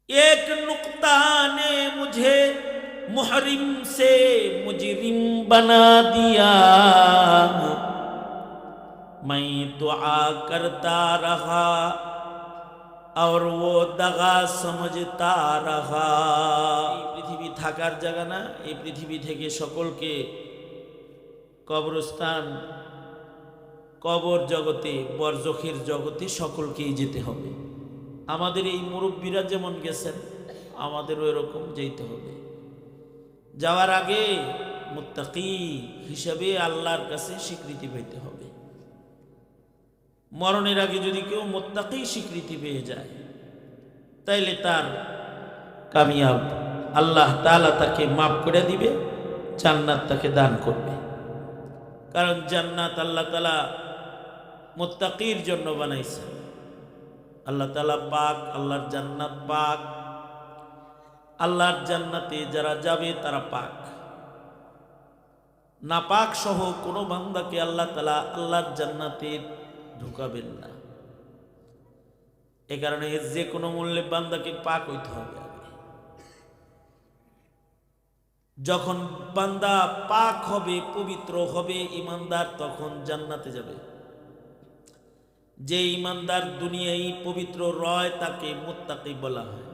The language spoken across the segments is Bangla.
एक नुक्ता ने मुझे मुहरिम से मुजरिम बना दिया। मैं दुआ करता रहा और वो दगा समझता रहा। এই পৃথিবী থাকার জায়গা না, এই পৃথিবী থেকে সকলকে কবরস্থান, কবর জগতে, বরজখের জগতে সকলকেই যেতে হবে। আমাদের এই মুরব্বীরা যেমন গেছেন, আমাদেরও এরকম যেতে হবে। যাওয়ার আগে মুত্তাকি হিসাবে আল্লাহর কাছে স্বীকৃতি পেতে হবে। মরণের আগে যদি কেউ মুত্তাকি স্বীকৃতি পেয়ে যায়, তাইলে তার কামিয়াব। আল্লাহ তাআলা তাকে মাফ করে দিবে, জান্নাত তাকে দান করবে। কারণ জান্নাত আল্লাহ তাআলা মুত্তাকির জন্য বানাইছে। আল্লাহ তাআলা পাক, আল্লাহর জান্নাত পাক। আল্লাহর জান্নাতে যারা যাবে তারা পাক। নাপাক সহ কোনো বান্দাকে আল্লাহ তাআলা আল্লাহর জান্নাতে ঢুকাবেন না। এ কারণে যে কোনো মূল্যে বান্দাকে পাক হইতে হবে আগে। যখন বান্দা পাক হবে, পবিত্র হবে, ইমানদার, তখন জান্নাতে যাবে। যে ইমানদার দুনিয়ায় পবিত্র রয় তাকে মুত্তাকি বলা হয়।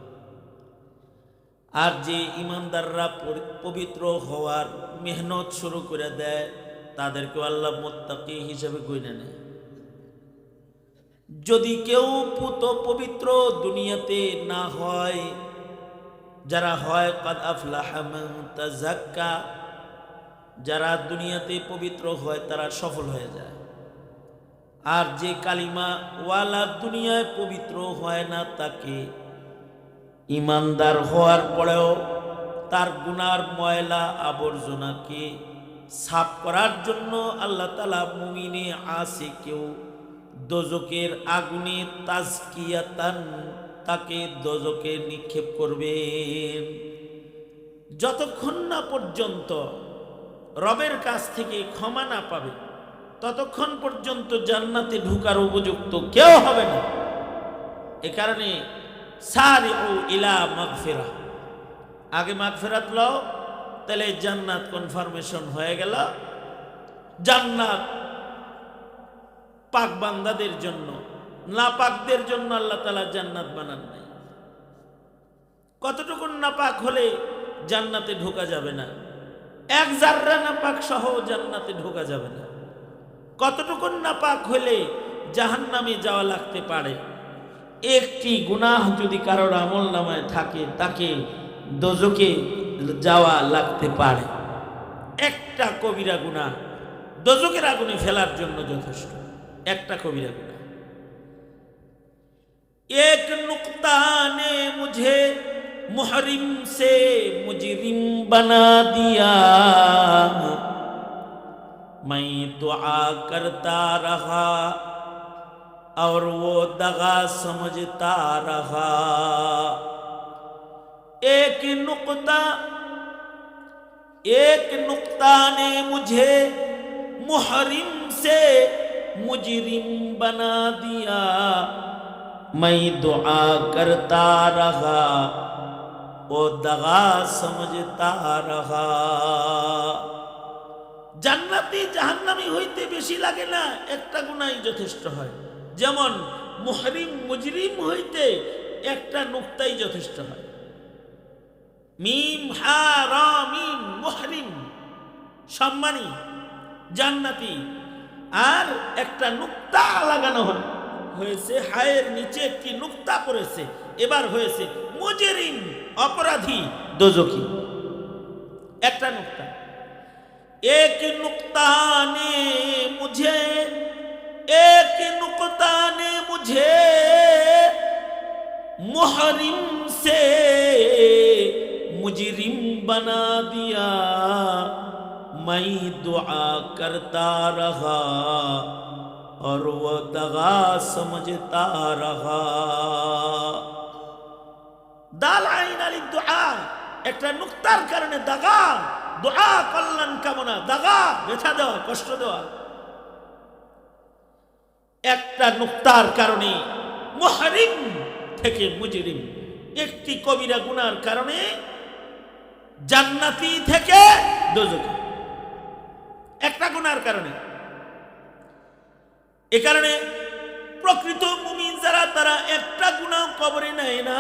আর যে ইমানদাররা পবিত্র হওয়ার মেহনত শুরু করে দেয়, তাদেরকে আল্লাহ মুত্তাকি হিসেবে গণ্য নেয়। যদি কেউ পুত পবিত্র দুনিয়াতে না হয়, যারা হয় কাদ আফলাহা মান তাযাক্কা, যারা দুনিয়াতে পবিত্র হয় তারা সফল হয়ে যায়। আর যে কালিমা ওয়ালা দুনিয়ায় পবিত্র হয় না, তাকে ইমানদার হওয়ার পরেও তার গুনার ময়লা আবর্জনাকে সাফ করার জন্য আল্লাহ তাআলা মুমিনে আসিকেও দোজকের আগুনে তাজকিয়াতান, তাকে দোজকে নিক্ষেপ করবেন। যতক্ষণ না পর্যন্ত রবের কাছ থেকে ক্ষমা না পাবে, ততক্ষণ পর্যন্ত জান্নাতে ঢোকার উপযুক্ত কেউ হবে না। এ কারণে সারিউ ইলা মাগফিরাহ, আগে মাগফিরাত লও, তাহলে জান্নাত কনফার্মেশন হয়ে গেল। জান্নাত পাক বান্দাদের জন্য, নাপাকদের জন্য আল্লাহ তাআলা জান্নাত বানান নাই। কতটুকু নাপাক হলে জান্নাতে ঢোকা যাবে না? এক জাররা নাপাক সহ জান্নাতে ঢোকা যাবে না। কতটুকু নাপাক হলে জাহান্নামে যাওয়া লাগতে পারে? একটি গুনাহ যদি কারোর আমল নামায় থাকে, তাকে দোজকে যাওয়া লাগতে পারে। একটা কবিরা গুনাহ দোজকের আগুনে ফেলার জন্য যথেষ্ট, একটা কবিরা গুনাহ। एक नुक्ता ने मुझे मुहरिम से मुजरिम बना दिया। मैं दुआ करता रहा और वो दगा समझता रहा। एक नुक्ता ने मुझे मुहरिम से मुजरिम बना दिया। मैं दुआ करता रहा, वो दगा समझता रहा। জান্নাতি জাহান্নামী হইতে বেশি লাগে না, একটা গুনাহই যথেষ্ট হয়। যেমন মুহরিম মুজরিম হইতে একটা নুক্তাই যথেষ্ট হয়। মিম হা রা মিম, মুহরিম সম্মানী জান্নাতি, আর একটা নুক্তা লাগানো হয়েছে, হায়ের নিচে একটি নুক্তা পড়েছে, এবার হয়েছে মুজরিম অপরাধী দোজখী, একটা নুক্তা। एक नुक्ता ने मुझे मुहरिम से मुजरिम बना दिया। मैं दुआ करता रहा और वो दगा समझता रहा। दाल आइन आली दुआ, একটা নুক্তার কারণে দাগা, দোয়া কল্যাণ কামনা, দাগা ব্যথা দেওয়া, কষ্ট দেওয়া। একটা নুক্তার কারণে মুহরিম থেকে মুজরিম, একটি কবিরা গুনার কারণে জান্নাতি থেকে দোজখে, একটা গুনার কারণে। এ কারণে প্রকৃত মুমিন যারা, তারা একটা গুনাহ কবরে নেয় না।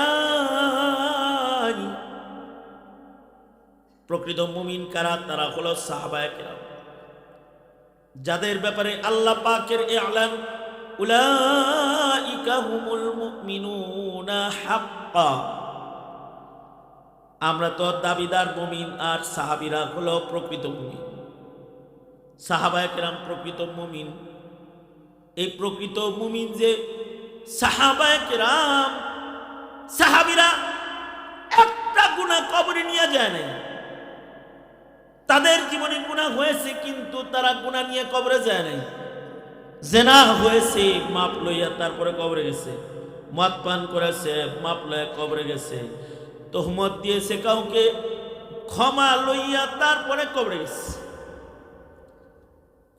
প্রকৃত মুমিন কারা? তারা হলো সাহাবায়ে কেরাম, যাদের ব্যাপারে আল্লাহ পাকের ইলান, উলাইকা হুমুল মুমিনুনা হাক্কা। আমরা তো দাবিদার মুমিন, আর সাহাবীরা হলো প্রকৃত মুমিন। সাহাবায়ে কেরাম প্রকৃত মুমিন। এই প্রকৃত মুমিন যে সাহাবায়ে কেরাম, সাহাবীরা একটা গুনাহ কবরে নিয়ে যায় না। তাদের জীবনে গুনাহ হয়েছে, কিন্তু তারা গুনাহ নিয়ে কবরে যায় নাই। জেনা হয়েছে, মাপ লইয়া তারপরে কবরে গেছে। মদ পান করেছে, মাপ লইয়া কবরে গেছে। তহমত দিয়েছে কাউকে, ক্ষমা লইয়া তারপরে কবরে গেছে।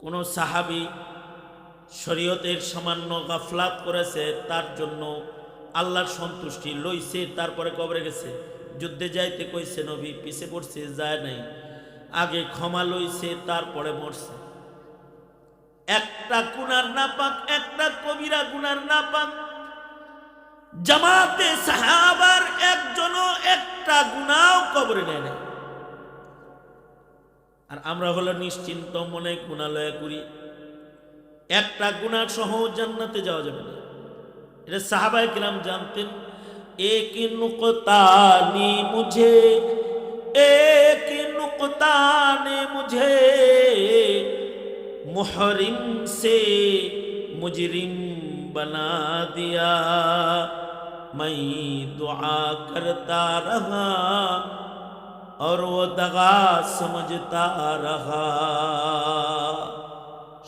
কোন সাহাবী শরীয়তের সামান্য গাফলাত করেছে, তার জন্য আল্লাহর সন্তুষ্টি লইছে, তারপরে কবরে গেছে। যুদ্ধে যাইতে কইছে নবী, পিছে পড়ছে, যায় নাই। আগে ক্ষমা লইছে, তারপরে মরছে। একটা গুনার নাপাক, একটা কবিরা গুনার নাপাক জামাতে সাহাবার একজনও একটা গুনাহ কবরে নেয় না। আর আমরা হলো নিশ্চিন্ত মনে গুনাহ লয়া করি। একটা গুনাহ সহ জান্নাতে যাওয়া যাবে না, এটা সাহাবায়ে কিরাম জানতেন। এক নুকতা নে মুঝে, एक नुक्ता ने मुझे मुहरिम से मुजरिम बना दिया। मैं दुआ करता रहा और वो दगा समझता रहा।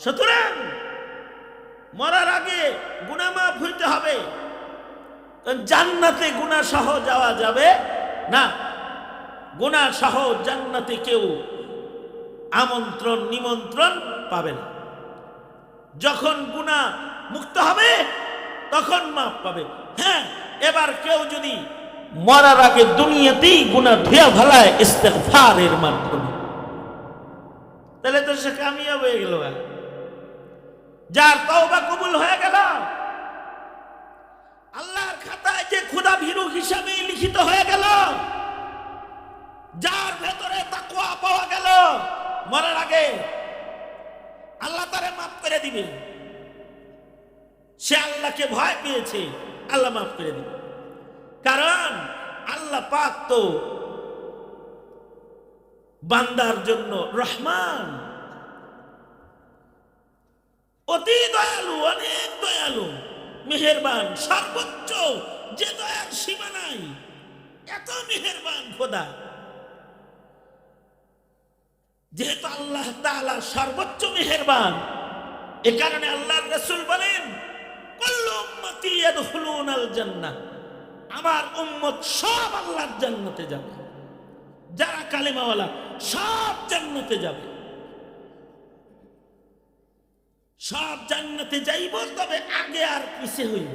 সুতরাং মরার আগে গুনাহ মাফ হইতে হবে, কারণ জান্নাতে গুনাহ সহ যাওয়া যাবে না। গুনাহ সহ জান্নাতে কেউ আমন্ত্রণ নিমন্ত্রণ পাবে না। যখন গুনাহ মুক্ত হবে তখন মাফ পাবে। হ্যাঁ, এবার কেউ যদি মরার আগে দুনিয়াতেই গুনাহ ধুয়া ফেলায় ইস্তেগফারের মাধ্যমে, তাহলে তো সে কামিয়াব হয়ে গেল। যার তওবা কবুল হয়ে গেল, আল্লাহর খাতায় যে খোদা ভীরু হিসাবে লিখিত হয়ে গেল, যার ভেতরে তাকওয়া পাওয়া গেল, মরার আগে আল্লাহ তারে মাফ করে দিবে। সে আল্লাহকে ভয় পেয়েছে, আল্লাহ মাফ করে দিবে। কারণ আল্লাহ পাক তো বান্দার জন্য রহমান, অতি দয়ালু, অনেক দয়ালু, মেহেরবান, সর্বোচ্চ, যে দয়ার সীমা নাই, এত মেহেরবান খোদা। যেহেতু আল্লাহ তাআলা সর্বোচ্চ মেহেরবান, এ কারণে আল্লাহর রাসূল বলেন, কুল্লু উম্মতি ইয়াদখুলুনাল জান্নাহ, আমার উম্মত সব আল্লাহর জান্নাতে যাবে। যারা কালেমাওয়ালা সব জান্নাতে যাবে, সব জান্নাতে যাইব, তবে আগে আর পিছে হইব।